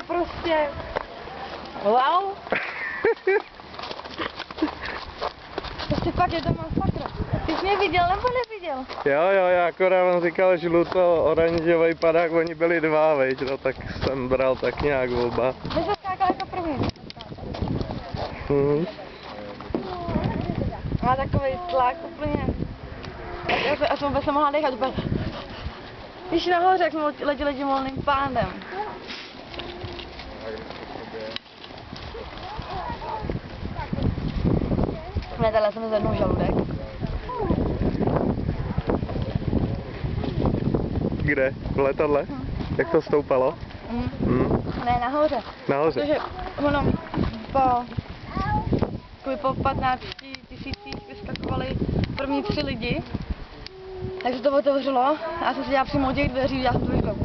prostě... Wow. Prostě fakt je to masakra. Ty jsi mě viděl nebo neviděl? Jo, já akorát vám říkal žluto-oranžový padák, oni byli dva, veď, no tak jsem bral tak nějak oba. My se skákal jako první. Má takový tlak úplně. Já jsem vůbec nemohla dechat úplně. Když nahoře, jak jsme letěli tím volným pádem. Ne, tady jsem zvednul žaludek. Kde? V letadle? Jak to stoupalo? Ne, nahoře. Nahoře. Protože ono po 15 tisících vyskakovali první 3 lidi. Takže to otevřelo a já jsem se dělala přímo u těch dveří, já jsem to vyšla.